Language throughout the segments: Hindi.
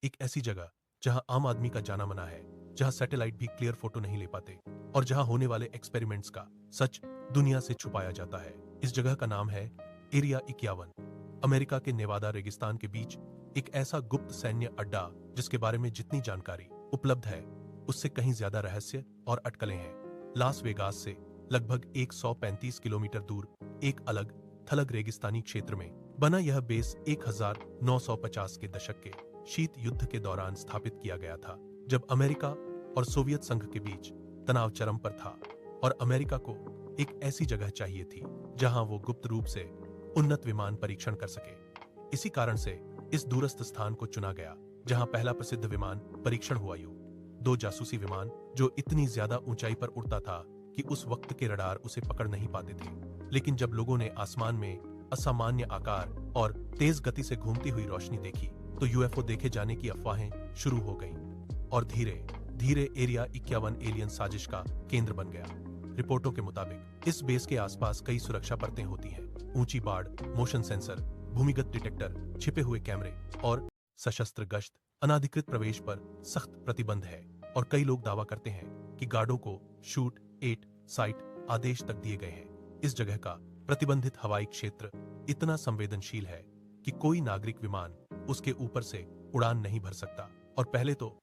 एक ऐसी जगह जहां आम आदमी का जाना मना है, जहां सैटेलाइट भी क्लियर फोटो नहीं ले पाते और जहां होने वाले एक्सपेरिमेंट्स का सच दुनिया से छुपाया जाता है। इस जगह का नाम है एरिया 51। अमेरिका के नेवादा रेगिस्तान के बीच एक ऐसा गुप्त सैन्य अड्डा जिसके बारे में जितनी जानकारी उपलब्ध है उससे कहीं ज्यादा रहस्य और अटकलें हैं। लास वेगास से लगभग 135 किलोमीटर दूर एक अलग थलग रेगिस्तानी क्षेत्र में बना यह बेस 1950 के दशक के शीत युद्ध के दौरान स्थापित किया गया था, जब अमेरिका और सोवियत संघ के बीच तनाव चरम पर था और अमेरिका को एक ऐसी जगह चाहिए थी जहां वो गुप्त रूप से उन्नत विमान परीक्षण कर सके। इसी कारण से इस दूरस्थ स्थान को चुना गया जहां पहला प्रसिद्ध विमान परीक्षण हुआ। दो जासूसी विमान जो इतनी ज्यादा ऊंचाई पर उड़ता था कि उस वक्त के रडार उसे पकड़ नहीं पाते थे, लेकिन जब लोगों ने आसमान में असामान्य आकार और तेज गति से घूमती हुई रोशनी देखी तो यूएफओ देखे जाने की अफवाहें शुरू हो गईं और धीरे धीरे एरिया 51 एलियन साजिश का केंद्र बन गया। रिपोर्टों के मुताबिक इस बेस के आसपास कई सुरक्षा परतें होती हैं, ऊंची बाड़, मोशन सेंसर, भूमिगत डिटेक्टर, छिपे हुए कैमरे और सशस्त्र गश्त। अनाधिकृत प्रवेश पर सख्त प्रतिबंध है और कई लोग दावा करते हैं कि गार्डों को शूट एट साइट आदेश तक दिए गए हैं। इस जगह का प्रतिबंधित हवाई क्षेत्र इतना संवेदनशील है कि कोई नागरिक विमान उसके ऊपर से उड़ान नहीं भर सकता और पहले तो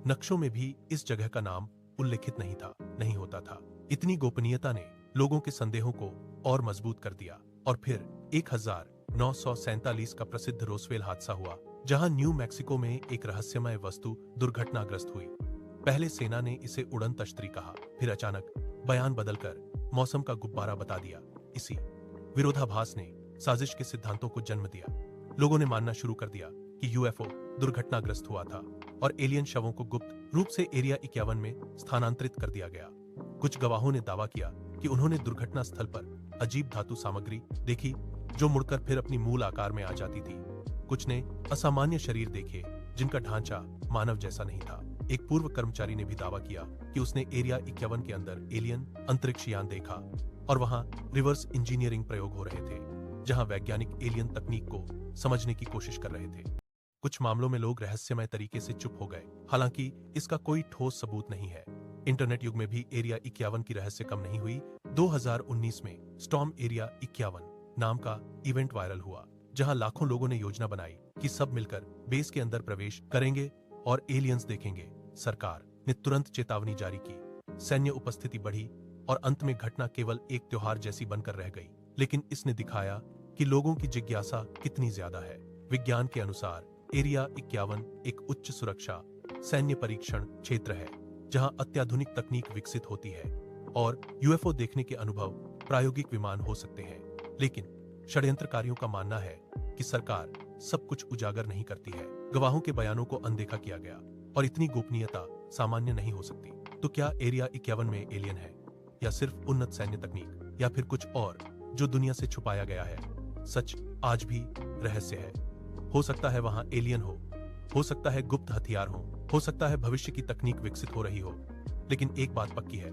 नक्शों में भी इस जगह का नाम उल्लेखित नहीं होता था। इतनी गोपनीयता ने लोगों के संदेहों को और मजबूत कर दिया और फिर 1947 का प्रसिद्ध रोसवेल हादसा हुआ, जहां न्यू मैक्सिको में एक रहस्यमय वस्तु दुर्घटनाग्रस्त हुई। पहले सेना ने इसे उड़न तश्तरी कहा, फिर अचानक बयान बदलकर मौसम का गुब्बारा बता दिया। इसी विरोधाभास ने साजिश के सिद्धांतों को जन्म दिया। लोगों ने मानना शुरू कर दिया कि यूएफओ दुर्घटनाग्रस्त हुआ था और एलियन शवों को गुप्त रूप से एरिया 51 में स्थानांतरित कर दिया गया। कुछ गवाहों ने दावा किया कि उन्होंने दुर्घटना स्थल पर अजीब धातु सामग्री देखी जो मुड़कर फिर अपनी मूल आकार में आ जाती थी। कुछ ने असामान्य शरीर देखे जिनका ढांचा मानव जैसा नहीं था। एक पूर्व कर्मचारी ने भी दावा किया कि उसने एरिया 51 के अंदर एलियन अंतरिक्ष यान देखा और वहां रिवर्स इंजीनियरिंग प्रयोग हो रहे थे, जहां वैज्ञानिक एलियन तकनीक को समझने की कोशिश कर रहे थे। कुछ मामलों में लोग रहस्यमय तरीके से चुप हो गए, हालांकि इसका कोई ठोस सबूत नहीं है। इंटरनेट युग में भी एरिया 51 की रहस्य कम नहीं हुई। 2019 में स्टॉर्म एरिया 51 नाम का इवेंट वायरल हुआ, जहां लाखों लोगों ने योजना बनाई कि सब मिलकर बेस के अंदर प्रवेश करेंगे और एलियंस देखेंगे। सरकार ने तुरंत चेतावनी जारी की, सैन्य उपस्थिति बढ़ी और अंत में घटना केवल एक त्योहार जैसी बनकर रह गई। लेकिन इसने दिखाया कि लोगों की जिज्ञासा कितनी ज्यादा है। विज्ञान के अनुसार एरिया 51 एक उच्च सुरक्षा सैन्य परीक्षण क्षेत्र है, जहां अत्याधुनिक तकनीक विकसित होती है और यूएफओ देखने के अनुभव प्रायोगिक विमान हो सकते हैं। लेकिन षड्यंत्रकारियों का मानना है कि सरकार सब कुछ उजागर नहीं करती है। गवाहों के बयानों को अनदेखा किया गया और इतनी गोपनीयता सामान्य नहीं हो सकती। तो क्या एरिया 51 में एलियन है, या सिर्फ उन्नत सैन्य तकनीक, या फिर कुछ और जो दुनिया से छुपाया गया है? सच आज भी रहस्य है। हो सकता है वहां एलियन हो सकता है गुप्त हथियार हो सकता है भविष्य की तकनीक विकसित हो रही हो, लेकिन एक बात पक्की है,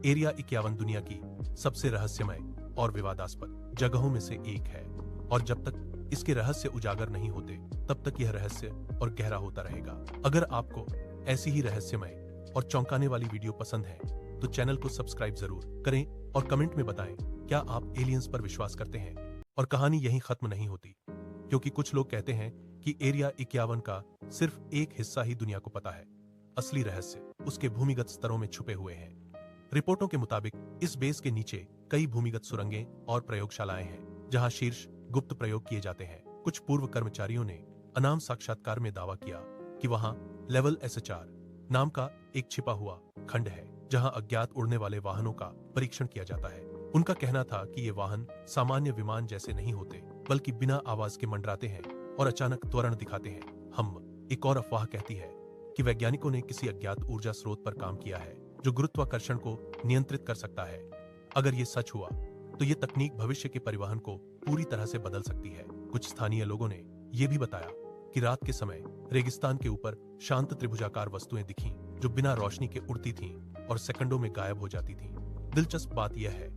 एरिया 51 दुनिया की सबसे रहस्यमय और विवादास्पद जगहों में से एक है और जब तक इसके रहस्य उजागर नहीं होते तब तक यह रहस्य और गहरा होता रहेगा। अगर आपको ऐसी ही रहस्यमय और चौंकाने वाली वीडियो पसंद है तो चैनल को सब्सक्राइब जरूर करें और कमेंट में बताएं क्या आप एलियंस पर विश्वास करते हैं। और कहानी यहीं खत्म नहीं होती, क्योंकि कुछ लोग कहते हैं कि एरिया 51 का सिर्फ एक हिस्सा ही दुनिया को पता है। असली रहस्य उसके भूमिगत स्तरों में छुपे हुए हैं। रिपोर्टों के मुताबिक इस बेस के नीचे कई भूमिगत सुरंगें और प्रयोगशालाएं हैं, जहां शीर्ष गुप्त प्रयोग किए जाते हैं। कुछ पूर्व कर्मचारियों ने अनाम साक्षात्कार में दावा किया कि वहां लेवल SHR नाम का एक छिपा हुआ खंड है, जहां अज्ञात उड़ने वाले वाहनों का परीक्षण किया जाता है। उनका कहना था कि ये वाहन सामान्य विमान जैसे नहीं होते, बल्कि बिना आवाज के मंडराते हैं और अचानक त्वरण दिखाते हैं। एक और अफवाह कहती है कि वैज्ञानिकों ने किसी अज्ञात ऊर्जा स्रोत पर काम किया है जो गुरुत्वाकर्षण को नियंत्रित कर सकता है। अगर ये सच हुआ तो ये तकनीक भविष्य के परिवहन को पूरी तरह से बदल सकती है। कुछ स्थानीय लोगों ने यह भी बताया कि रात के समय रेगिस्तान के ऊपर शांत त्रिभुजाकार वस्तुएं दिखीं जो बिना रोशनी के उड़ती थीं और सेकंडों में गायब हो जाती थीं। दिलचस्प बात यह है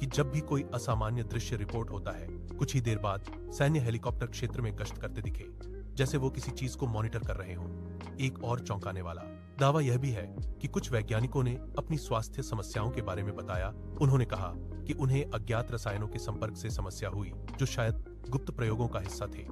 कि जब भी कोई असामान्य दृश्य रिपोर्ट होता है, कुछ ही देर बाद सैन्य हेलीकॉप्टर क्षेत्र में गश्त करते दिखे, जैसे वो किसी चीज को मॉनिटर कर रहे हों। एक और चौंकाने वाला दावा यह भी है कि कुछ वैज्ञानिकों ने अपनी स्वास्थ्य समस्याओं के बारे में बताया। उन्होंने कहा कि उन्हें अज्ञात रसायनों के संपर्क से समस्या हुई जो शायद गुप्त प्रयोगों का हिस्सा थे।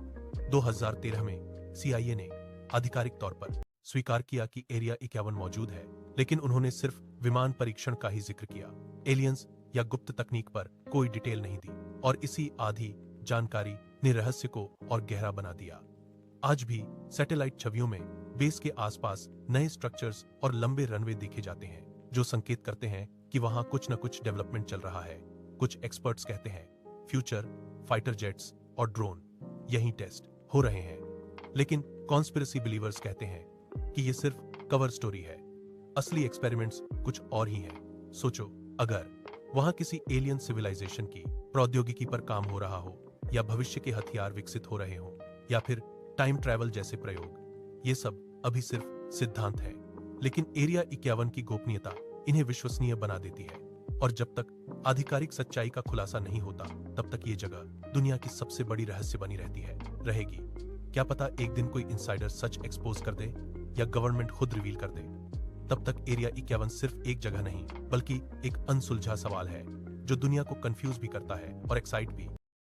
2013 में CIA ने आधिकारिक तौर पर स्वीकार किया कि एरिया 51 मौजूद है, लेकिन उन्होंने सिर्फ विमान परीक्षण का ही जिक्र किया। एलियंस या गुप्त तकनीक पर कोई डिटेल नहीं दी और इसी आधी जानकारी ने रहस्य को और गहरा बना दिया। आज भी सैटेलाइट छवियों में बेस के आसपास नए स्ट्रक्चर्स और लंबे रनवे देखे जाते हैं जो संकेत करते हैं कि वहां कुछ न कुछ डेवलपमेंट चल रहा है। कुछ एक्सपर्ट्स कहते हैं फ्यूचर फाइटर जेट्स और ड्रोन यहीं टेस्ट हो रहे हैं, लेकिन कॉन्स्पिरेसी बिलीवर्स कहते हैं कि ये सिर्फ कवर स्टोरी है, असली एक्सपेरिमेंट्स कुछ और ही हैं। सोचो, अगर वहां किसी एलियन सिविलाइजेशन की प्रौद्योगिकी पर काम हो रहा हो, या भविष्य के हथियार विकसित हो रहे हो, या फिर टाइम ट्रैवल जैसे प्रयोग। ये सब अभी सिर्फ सिद्धांत है, लेकिन एरिया 51 की गोपनीयता इन्हें विश्वसनीय बना देती है। और जब तक आधिकारिक सच्चाई का खुलासा नहीं होता, तब तक ये जगह दुनिया की सबसे बड़ी रहस्य बनी रहेगी। क्या पता एक दिन कोई इनसाइडर सच एक्सपोज कर दे या गवर्नमेंट खुद रिवील कर दे। तब तक एरिया 51 सिर्फ एक जगह नहीं, बल्कि एक अनसुलझा सवाल है जो दुनिया को कंफ्यूज भी करता है और एक्साइट भी।